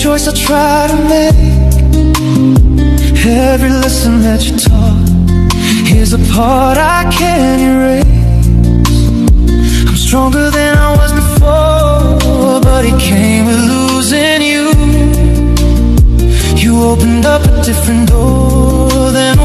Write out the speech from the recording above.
choice I try to make, every lesson that you taught, here's a part I can't erase. I'm stronger than I was before, but it came with losing you. You opened up a different door than